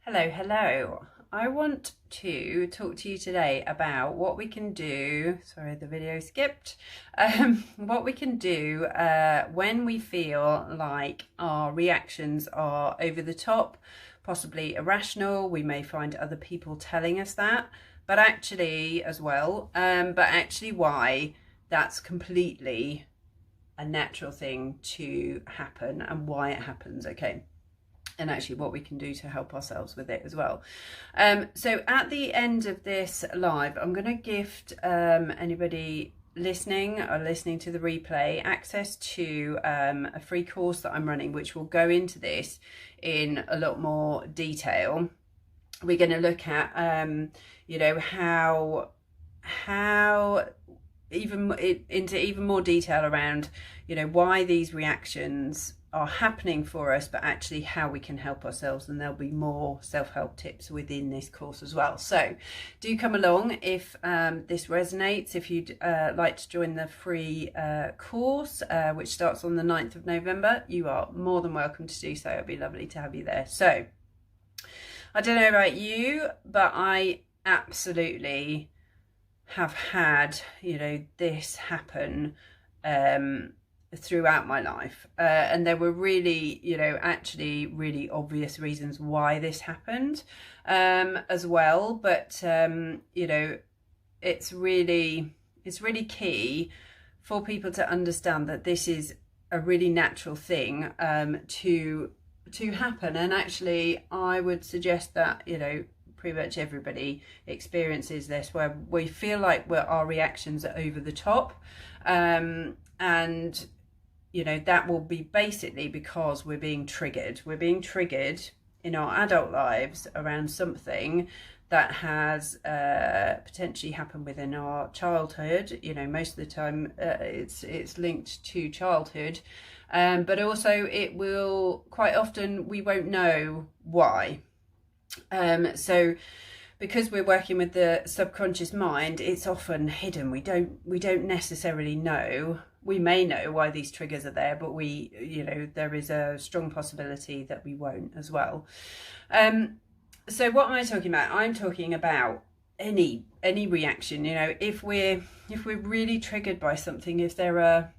Hello, hello. I want to talk to you today about what we can do. Sorry, the video skipped. What we can do when we feel like our reactions are over the top, possibly irrational. We may find other people telling us that, but actually why that's completely a natural thing to happen and why it happens. Okay. And actually what we can do to help ourselves with it as well. So at the end of this live, I'm going to gift anybody listening to the replay access to a free course that I'm running, which will go into this in a lot more detail. We're going to look at, how into even more detail around, why these reactions are happening for us, but actually how we can help ourselves, and there'll be more self-help tips within this course as well. So do come along if this resonates. If you'd like to join the free course, which starts on the 9th of November, you are more than welcome to do so. It'd be lovely to have you there. So I don't know about you, but I absolutely have had, this happen throughout my life, and there were really, actually really obvious reasons why this happened as well. But it's really key for people to understand that this is a really natural thing to happen. And actually, I would suggest that pretty much everybody experiences this, where we feel like our reactions are over the top, and that will be basically because we're being triggered in our adult lives around something that has potentially happened within our childhood. Most of the time it's linked to childhood, but also it will quite often, we won't know why. So because we're working with the subconscious mind, it's often hidden. We don't necessarily know. We may know why these triggers are there, but there is a strong possibility that we won't as well. So what am I talking about? I'm talking about any reaction. If we're really triggered by something, if there are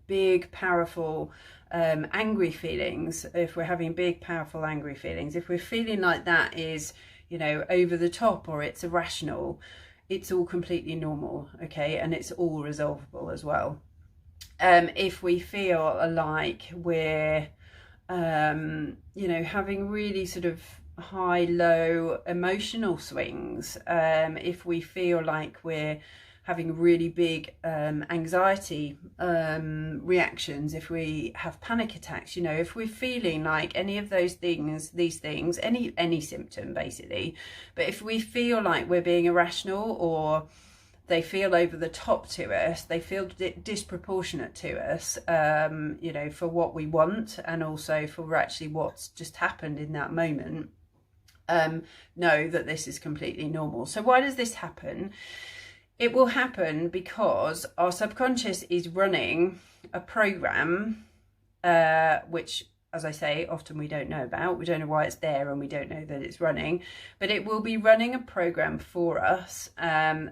big, powerful angry feelings, if we're having big, powerful angry feelings, if we're feeling like that is over the top or it's irrational, it's all completely normal, okay? And it's all resolvable as well. If we feel like we're having really sort of high low emotional swings, if we feel like we're having really big anxiety reactions, if we have panic attacks, if we're feeling like any of these things, any symptom basically, but if we feel like we're being irrational, or they feel over the top to us, they feel disproportionate to us, for what we want, and also for actually what's just happened in that moment, know that this is completely normal. So why does this happen? It will happen because our subconscious is running a program, which, as I say, often we don't know about. We don't know why it's there, and we don't know that it's running. But it will be running a program for us,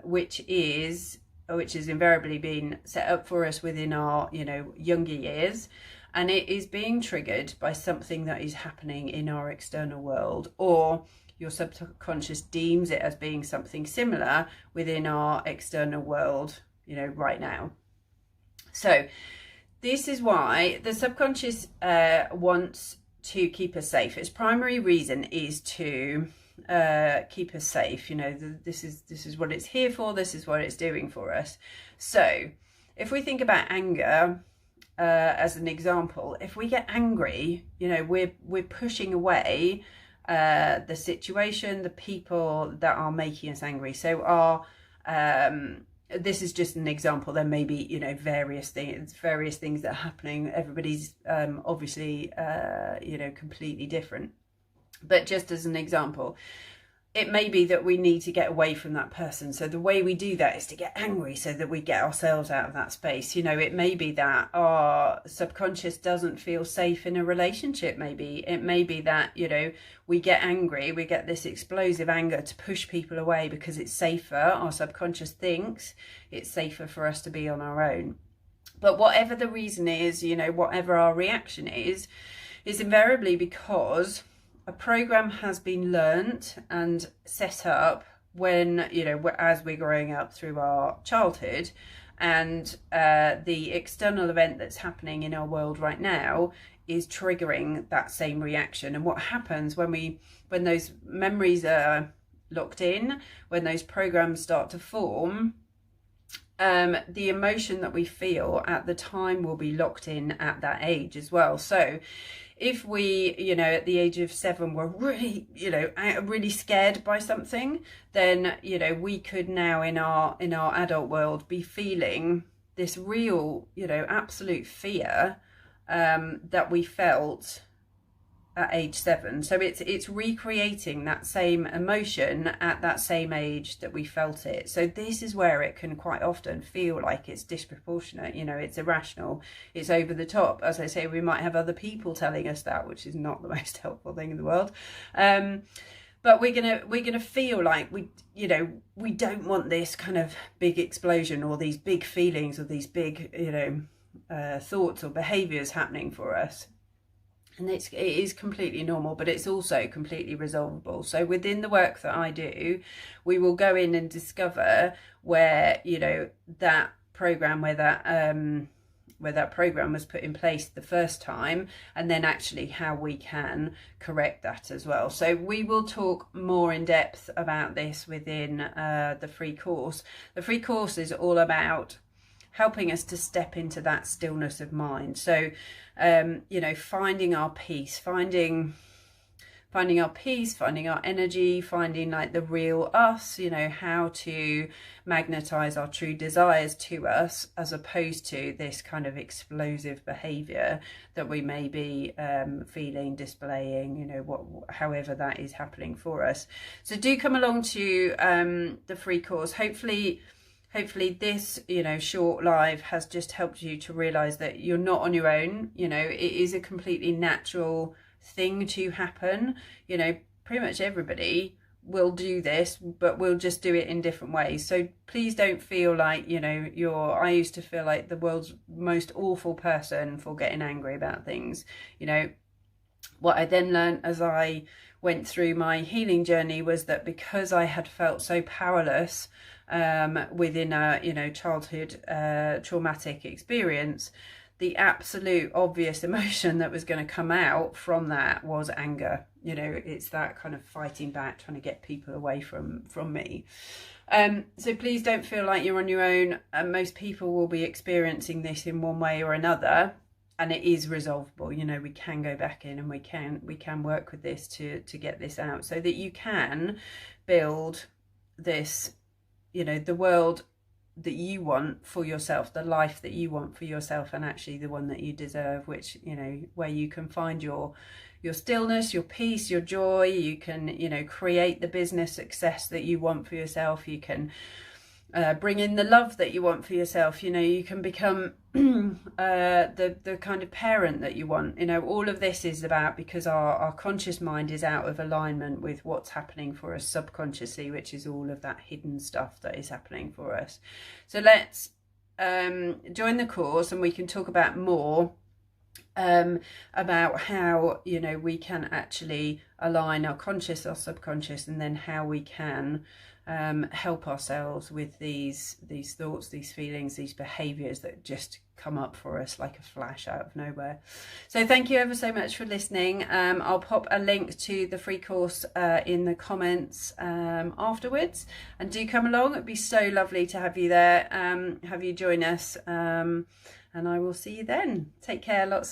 which is invariably been set up for us within our, younger years. And it is being triggered by something that is happening in our external world, or your subconscious deems it as being something similar within our external world, right now. So this is why the subconscious wants to keep us safe. Its primary reason is to keep us safe. This is what it's here for. This is what it's doing for us. So if we think about anger as an example, if we get angry, we're pushing away the situation, the people that are making us angry. So this is just an example. There may be, various things that are happening. Everybody's obviously, completely different. But just as an example, it may be that we need to get away from that person. So the way we do that is to get angry so that we get ourselves out of that space. You know, it may be that our subconscious doesn't feel safe in a relationship. Maybe it may be that, you know, we get angry, we get this explosive anger to push people away because it's safer. Our subconscious thinks it's safer for us to be on our own. But whatever the reason is, you know, whatever our reaction is invariably because a program has been learnt and set up when, you know, as we're growing up through our childhood, and the external event that's happening in our world right now is triggering that same reaction. And what happens when those memories are locked in, when those programs start to form, the emotion that we feel at the time will be locked in at that age as well. So if we, you know, at the age of 7 were really, you know, really scared by something, then, you know, we could now in our adult world be feeling this real, you know, absolute fear that we felt at age 7. So it's recreating that same emotion at that same age that we felt it. So this is where it can quite often feel like it's disproportionate, you know, it's irrational, it's over the top. As I say, we might have other people telling us that, which is not the most helpful thing in the world. But we're gonna feel like we don't want this kind of big explosion or these big feelings or these big, you know, thoughts or behaviors happening for us. And it is completely normal, but it's also completely resolvable. So within the work that I do, we will go in and discover where, you know, that program, where that program was put in place the first time, and then actually how we can correct that as well. So we will talk more in depth about this within the free course. The free course is all about helping us to step into that stillness of mind. So, you know, finding our peace, finding our peace, finding our energy, finding like the real us, you know, how to magnetize our true desires to us, as opposed to this kind of explosive behavior that we may be feeling, displaying, you know, however that is happening for us. So do come along to the free course. Hopefully this, you know, short live has just helped you to realize that you're not on your own. You know, it is a completely natural thing to happen. You know, pretty much everybody will do this, but we'll just do it in different ways. So please don't feel like, you know, I used to feel like the world's most awful person for getting angry about things. You know, what I then learned as I went through my healing journey was that because I had felt so powerless within a, you know, childhood traumatic experience, the absolute obvious emotion that was going to come out from that was anger. You know, it's that kind of fighting back, trying to get people away from me. So please don't feel like you're on your own. Most people will be experiencing this in one way or another, and it is resolvable. You know, we can go back in and we can work with this to get this out, so that you can build this, you know, the world that you want for yourself, the life that you want for yourself, and actually the one that you deserve, which, you know, where you can find your stillness, your peace, your joy. You can, you know, create the business success that you want for yourself. You can bring in the love that you want for yourself. You know, you can become the kind of parent that you want. You know, all of this is about, because our conscious mind is out of alignment with what's happening for us subconsciously, which is all of that hidden stuff that is happening for us. So let's join the course, and we can talk about more about how, you know, we can actually align our conscious, our subconscious, and then how we can help ourselves with these thoughts, these feelings, these behaviors that just come up for us like a flash out of nowhere. So thank you ever so much for listening. I'll pop a link to the free course in the comments afterwards, and do come along. It'd be so lovely to have you there, have you join us, and I will see you then. Take care. Lots